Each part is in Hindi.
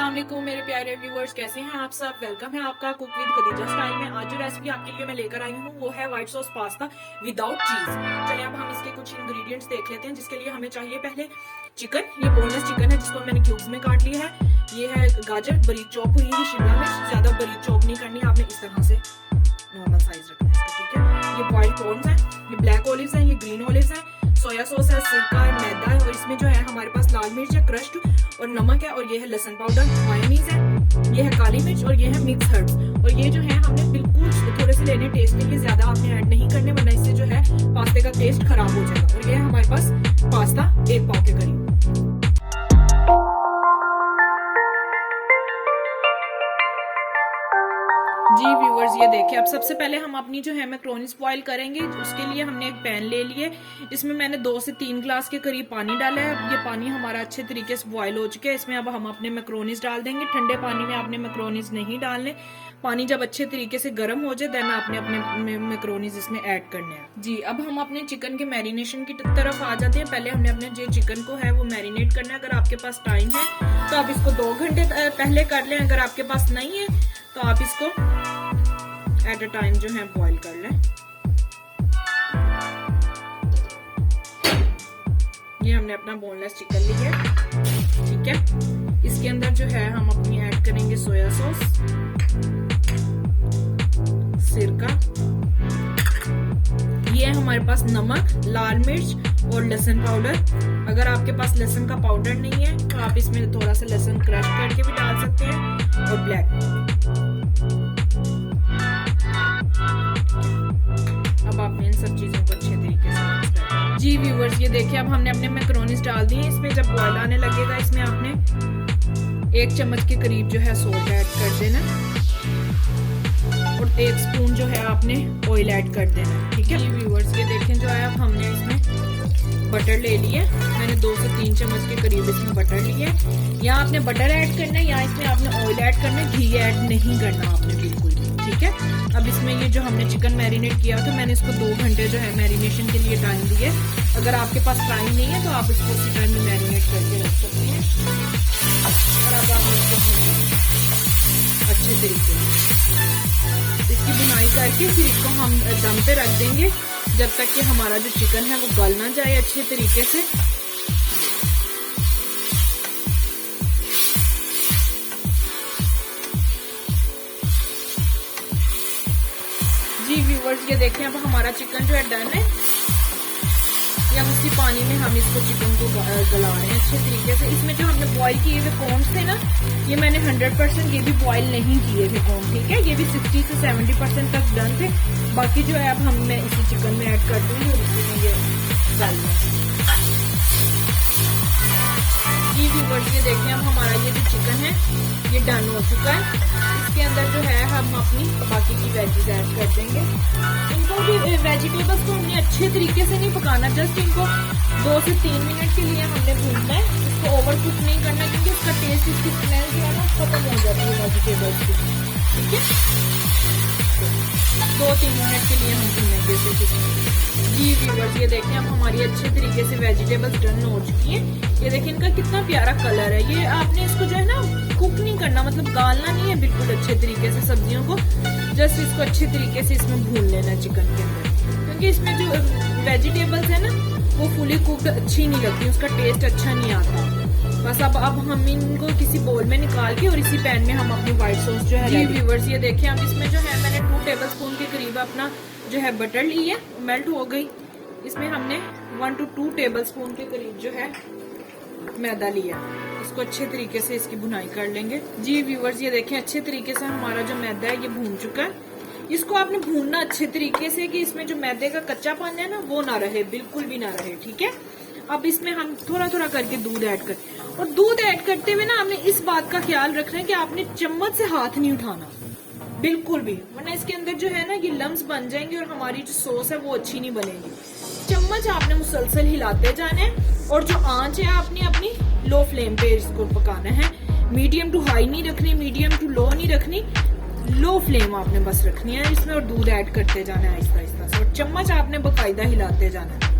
अस्सलाम वालेकुम मेरे प्यारे व्यूअर्स, कैसे हैं आप सब। वेलकम है आपका कुक विद खदीजा स्टाइल में। आज जो रेसिपी आपके लिए मैं लेकर आई हूँ वो है व्हाइट सॉस पास्ता विदाउट चीज। चलिए अब हम इसके कुछ इंग्रेडिएंट्स देख लेते हैं, जिसके लिए हमें चाहिए पहले चिकन। ये बोनलेस चिकन है जिसको मैंने क्यूब्स में काट लिया है। ये है गाजर बारीक चॉप हुई है, शिमला मिर्च ज्यादा बारीक चॉप नहीं करनी, आपने इस तरह से नॉर्मल साइज रखना है, ठीक है। ये बॉइल्ड कॉर्न्स है, ये ब्लैक ओलिव्स है, ये ग्रीन ओलिव्स है, सोया सॉस है, सिरका है, मैदा है, और इसमें जो है हमारे पास लाल मिर्च है क्रश्ड, और नमक है, और ये है लहसुन पाउडर, मायोनीज है, ये है काली मिर्च, और ये है मिक्स हर्ब्स। और ये जो है हमने बिल्कुल थोड़े से लेने टेस्ट के लिए, ज्यादा आपने ऐड नहीं करने, वरना इससे जो है पास्ते का टेस्ट खराब हो जाएगा। और ये है हमारे पास पास्ता 1 पाव के करीब। जी व्यूअर्स, ये देखिए, अब सबसे पहले हम अपनी जो है मैक्रोनीज बॉईल करेंगे। उसके लिए हमने एक पैन ले लिए, इसमें मैंने 2 से 3 ग्लास के करीब पानी डाला है। ये पानी हमारा अच्छे तरीके से बॉईल हो चुका है। इसमें अब हम अपने मैक्रोनीज डाल देंगे। ठंडे पानी में आपने मैक्रोनीज नहीं डालने, पानी जब अच्छे तरीके से गर्म हो जाए देन आपने अपने मैक्रोनीज इसमें ऐड करने हैं। जी, अब हम अपने चिकन के मैरिनेशन की तरफ आ जाते हैं। पहले हमने अपने जो चिकन को है वो मैरिनेट करना है। अगर आपके पास टाइम है तो आप इसको 2 घंटे पहले कर लें। अगर आपके पास नहीं है तो आप इसको एट अ टाइम जो है बॉईल कर लें। ये हमने अपना बोनलेस चिकन लिया है, ठीक है। इसके अंदर जो है हम अपनी ऐड करेंगे सोया सॉस, सिरका, ये हमारे पास नमक, लाल मिर्च और लहसुन पाउडर। अगर आपके पास लहसुन का पाउडर नहीं है तो आप इसमें थोड़ा सा लहसुन क्रश करके भी डाल सकते हैं, और ब्लैक। अब आपने इन सब चीजों को अच्छे तरीके से मिक्स करना है। जी व्यूअर्स, ये देखिए, अब हमने अपने मैक्रोनीज डाल दिए। इसमें जब बॉईल आने लगेगा इसमें आपने 1 चम्मच के करीब जो है सॉल्ट ऐड कर देना, और 1 स्पून जो है आपने ऑयल ऐड कर देना, ठीक है। व्यूअर्स, ये देखें, जो है अब हमने इसमें बटर ले लिया। मैंने 2 से 3 चम्मच के करीब इसमें बटर लिया है। या आपने बटर ऐड करना है या इसमें आपने ऑयल ऐड करना है, घी ऐड नहीं करना आपने बिल्कुल भी, ठीक है। अब इसमें ये जो हमने चिकन मैरिनेट किया था, मैंने इसको 2 घंटे जो है मैरिनेशन के लिए टाइम दिए। अगर आपके पास टाइम नहीं है तो आप इसको उसी टाइम में मैरिनेट करके रख सकते हैं। और अब आप इसको अच्छे तरीके से इसकी बुनाई करके फिर इसको हम दम पे रख देंगे जब तक कि हमारा जो चिकन है वो गल ना जाए अच्छे तरीके से। जी व्यूअर्स, ये देखें, अब हमारा चिकन जो है डन है। या उसी पानी में हम इसको चिकन को गला रहे हैं अच्छे तरीके से। इसमें जो हमने बॉईल किए हुए कॉर्न्स थे ना, ये मैंने 100% ये भी बॉईल नहीं किए थे कॉर्न, ठीक है। ये भी 60 से 70% तक डन थे। बाकी जो है अब मैं इसी चिकन में ऐड कर दूंगी और इसी में ये डालना है। जी व्यूअर्स, ये देखें, अब हमारा ये जो चिकन है ये डन हो चुका है। इसके अंदर जो है हम अपनी बाकी की वेजीज ऐड कर देंगे। इनको भी वेजिटेबल्स को हमने अच्छे तरीके से नहीं पकाना, जस्ट इनको 2 से 3 मिनट के लिए हमने भूनना है। इसको ओवर कुक नहीं करना, क्योंकि इसका टेस्ट, इसकी स्मेल जो है ना खत्म हो जाती है वेजिटेबल्स की, ठीक है। 2-3 मिनट के लिए हम भूनेंगे इसे। जी व्यूअर्स, ये देखें, अब हमारी अच्छे तरीके से वेजिटेबल्स डन हो चुकी हैं। ये देखें, इनका कितना प्यारा कलर है। ये आपने इसको जो है ना कुक नहीं करना, मतलब गालना नहीं है बिल्कुल अच्छे तरीके से सब्जियों को। जस्ट इसको अच्छे तरीके से इसमें भून लेना चिकन के अंदर, क्योंकि इसमें जो वेजिटेबल्स है ना वो फुली कुक्ड अच्छी नहीं लगती, उसका टेस्ट अच्छा नहीं आता। बस अब हम इनको किसी बोल में निकाल के और इसी पैन में हम अपनी व्हाइट सॉस जो है। जी व्यूअर्स, ये देखें, अब इसमें जो है मैंने 2 टेबलस्पून के करीब अपना जो है बटर ली है, मेल्ट हो गई। इसमें हमने 1 to 2 टेबलस्पून के करीब जो है मैदा लिया। इसको अच्छे तरीके से इसकी भुनाई कर लेंगे। जी व्यूअर्स, ये देखें, अच्छे तरीके से हमारा जो मैदा है ये भून चुका है। इसको आपने भूनना अच्छे तरीके से कि इसमें जो मैदे का कच्चापन है ना वो ना रहे, बिल्कुल भी ना रहे, ठीक है। अब इसमें हम थोड़ा थोड़ा करके दूध ऐड कर, और दूध ऐड करते हुए ना आपने इस बात का ख्याल रखना है कि आपने चम्मच से हाथ नहीं उठाना बिल्कुल भी, वरना इसके अंदर जो है ना ये लम्स बन जाएंगे और हमारी जो सॉस है वो अच्छी नहीं बनेगी। चम्मच आपने मुसलसल हिलाते जाना है, और जो आंच है आपने अपनी लो फ्लेम पे इसको पकाना है। मीडियम टू हाई नहीं रखनी, मीडियम टू लो नहीं रखनी, लो फ्लेम आपने बस रखनी है इसमें, और दूध ऐड करते जाना है आहिस्ता आहिस्ता से, और चम्मच आपने बकायदा हिलाते जाना है।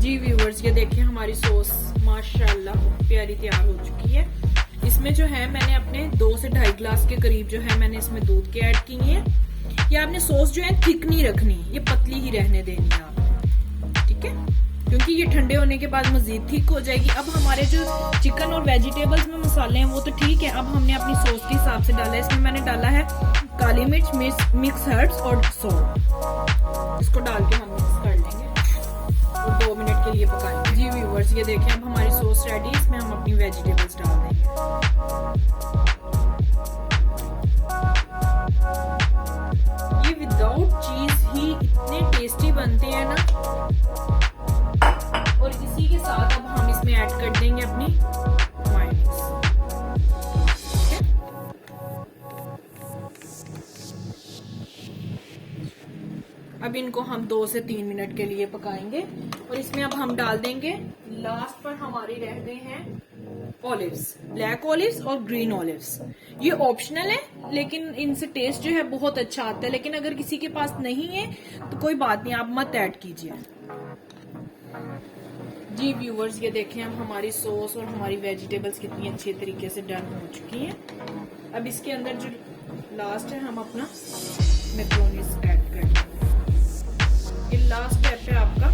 जी व्यूअर्स, ये देखिए, हमारी सॉस माशाल्लाह प्यारी तैयार हो चुकी है। इसमें जो है मैंने अपने 2 से 2.5 गिलास के करीब जो है मैंने इसमें दूध के ऐड किए हैं। ये आपने सॉस जो है थिक नहीं रखनी, ये पतली ही रहने देनी है आपने, ठीक है, क्योंकि ये ठंडे होने के बाद मजीद थिक हो जाएगी। अब हमारे जो चिकन और वेजिटेबल्स में मसाले हैं वो तो ठीक है, अब हमने अपनी सॉस के हिसाब से डाला है। इसमें मैंने डाला है काली मिर्च, मिक्स हर्ब्स और सॉल्ट। इसको डाल के हम मिक्स कर लेंगे और 2 मिनट के लिए पकाएंगे। जी व्यूअर्स, ये देखें अब हमारी सॉस रेडी, इसमें हम अपनी वेजिटेबल्स डाल देंगे। ये विदाउट चीज ही इतने टेस्टी बनते हैं ना। और इसी के साथ अब हम इसमें ऐड कर देंगे अपनी मायोनीज। अब इनको हम 2 से 3 मिनट के लिए पकाएंगे और इसमें अब हम डाल देंगे, लास्ट पर हमारी रह गए हैं ऑलिव्स, ब्लैक ऑलिव्स और ग्रीन ऑलिव्स। ये ऑप्शनल है लेकिन इनसे टेस्ट जो है बहुत अच्छा आता है, लेकिन अगर किसी के पास नहीं है तो कोई बात नहीं, आप मत ऐड कीजिए। जी व्यूवर्स, ये देखें अब हमारी सॉस और हमारी वेजिटेबल्स कितनी अच्छी तरीके से डन हो चुकी हैं। अब इसके अंदर जो लास्ट है हम अपना मैक्रोनीज ऐड कर देंगे। ये लास्ट स्टेप है आपका।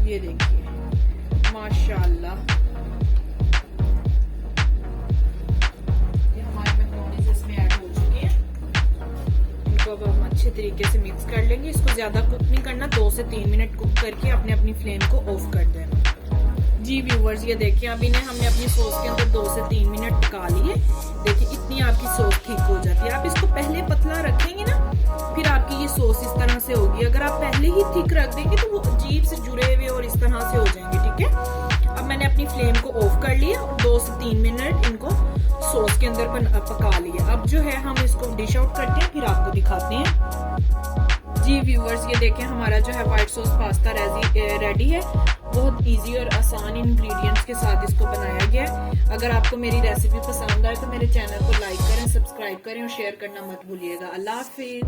ये देखिए माशाल्लाह, ये हमारे मैक्रोनीज इसमें ऐड हो चुकी है। इनको अब हम अच्छे तरीके से मिक्स कर लेंगे। इसको ज्यादा कुक नहीं करना, 2 से 3 मिनट कुक करके अपनी फ्लेम को ऑफ कर देना। जी व्यूवर्स, ये देखिए अब इन्हें हमने अपनी सॉस के अंदर 2 से 3 मिनट पका लिए। देखिए इतनी आपकी सॉस थिक हो जाती है। आप इसको पहले पतला रखेंगे ना, फिर आपकी ये सॉस इस तरह से होगी। अगर आप पहले ही थिक रख देंगे तो वो अजीब से जुड़े हुए और इस तरह से हो जाएंगे, ठीक है। अब मैंने अपनी फ्लेम को ऑफ कर लिया और 2 से 3 मिनट इनको सॉस के अंदर पका लिया। अब जो है हम इसको डिश आउट करते हैं, फिर आपको दिखाते हैं। जी व्यूवर्स, ये देखें हमारा जो है व्हाइट सॉस पास्ता रेडी है। बहुत इजी और आसान इंग्रेडिएंट्स के साथ इसको बनाया गया है। अगर आपको मेरी रेसिपी पसंद आए तो मेरे चैनल को लाइक करें, सब्सक्राइब करें और शेयर करना मत भूलिएगा। अल्लाह हाफिज।